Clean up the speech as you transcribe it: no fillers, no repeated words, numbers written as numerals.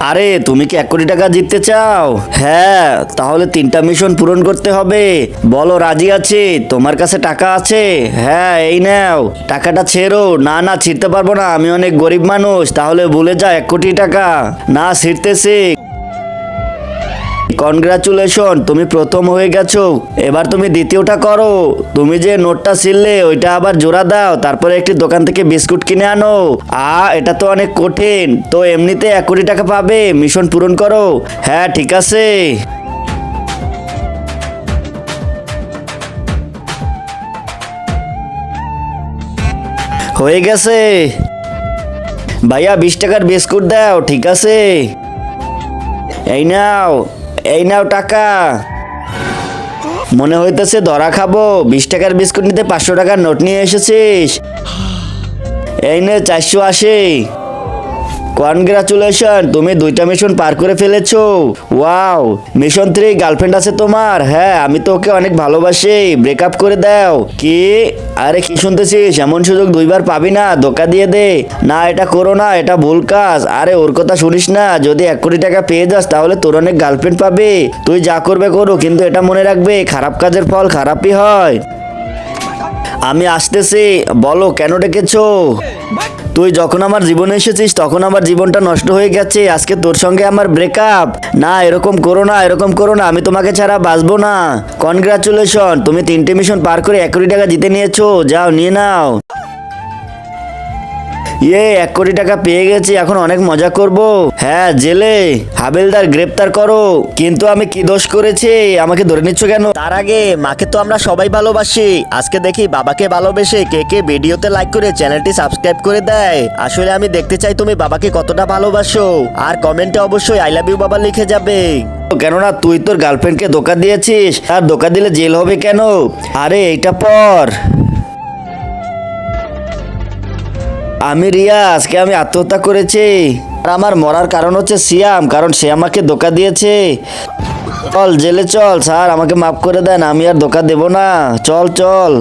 আরে তুমি কি 1 কোটি টাকা জিততে চাও? হ্যাঁ, তাহলে 3টা মিশন পূরণ করতে হবে। বলো রাজি আছি, তোমার কাছে টাকা আছে? হ্যাঁ, এই নাও টাকাটা ছেড়ো। না না, ছিড়তে পারবো না, আমি অনেক গরিব মানুষ। তাহলে ভুলে যা 1 কোটি টাকা। না, ছিড়তেছি। কনগ্রাচুলেশন, তুমি প্রথম হয়ে গেছো। এবার তুমি দ্বিতীয়টা করো। তুমি যে নোটটা ছিললে ওইটা আবার জোড়া দাও, তারপরে একটি দোকান থেকে বিস্কুট কিনে আনো। এটা তো অনেক কঠিন। তো এমনিতে 1 কোটি টাকা পাবে, মিশন পূরণ করো। হ্যাঁ, ঠিক আছে। হয়ে গেছে। ভাইয়া 20 টাকার বিস্কুট দাও। ঠিক আছে, এই নাও, এই নাও টাকা। মনে হইতেছে ধরা খাবো। 20 টাকার বিস্কুট নিতে 500 টাকার নোট নিয়ে এসেছিস। এই নে 480। কনগ্রাচুলেশন, তুমি 2টা মিশন পার করে ফেলেছো। ওয়াও। মিশন 3, গার্লফ্রেন্ড আছে তোমার? হ্যাঁ, আমি তো ওকে অনেক ভালোবাসি, ব্রেকআপ করে দাও। কি? আরে কি শুনতেছিস? এমন সুযোগ 2বার পাবি না, ধোকা দিয়ে দে। না, এটা করো না, এটা ভুল কাজ। আরে ওর কথা শুনিস না, যদি 1 কোটি টাকা পেয়ে যাস তাহলে তোর অনেক গার্লফ্রেন্ড পাবে। তুই যা করবে করো, কিন্তু এটা মনে রাখবে, খারাপ কাজের ফল খারাপই হয়। আমি আসতেছি। বলো কেন ডেকেছো? তুই যখন আমার জীবনে এসেছিস তখন আমার জীবনটা নষ্ট হয়ে গেছে। আজকে তোর সঙ্গে আমার ব্রেকআপ। না, এরকম করো না, এরকম করো না, আমি তোমাকে ছাড়া বাঁচবো না। কনগ্রাচুলেশন, তুমি 3টে মিশন পার করে 1 কোটি টাকা জিতে নিয়েছো। যাও, নিয়ে নাও। 1 কোটি টাকা পেয়ে গেছি, এখন অনেক মজা করব। হ্যাঁ, জেলে হাবিলদার গ্রেপ্তার করো। কিন্তু আমি কি দোষ করেছি? আমাকে ধরে নিচ্ছ কেন? তার আগে মাকে তো আমরা সবাই ভালোবাসি। আজকে দেখি বাবাকে ভালোবেসে কে কে ভিডিওতে লাইক করে চ্যানেলটি সাবস্ক্রাইব করে দেয়। আসলে আমি দেখতে চাই তুমি বাবাকে কতটা ভালোবাসো। আর কমেন্টে অবশ্যই আই লাভ ইউ বাবা লিখে যাবে। কেননা তুই তোর গার্লফ্রেন্ডকে ধোকা দিয়েছিস। আর ধোকা দিলে জেল হবে কেন? আরে এইটা পর। আমি রিয়া, আজকে আমি আত্মহত্যা করেছি। আর আমার মরার কারণ হচ্ছে সিয়াম, কারণ সে আমাকে ধোকা দিয়েছে। চল জেলে চল। স্যার, আমাকে মাফ করে দেন, আমি আর ধোকা দেব না। চল চল।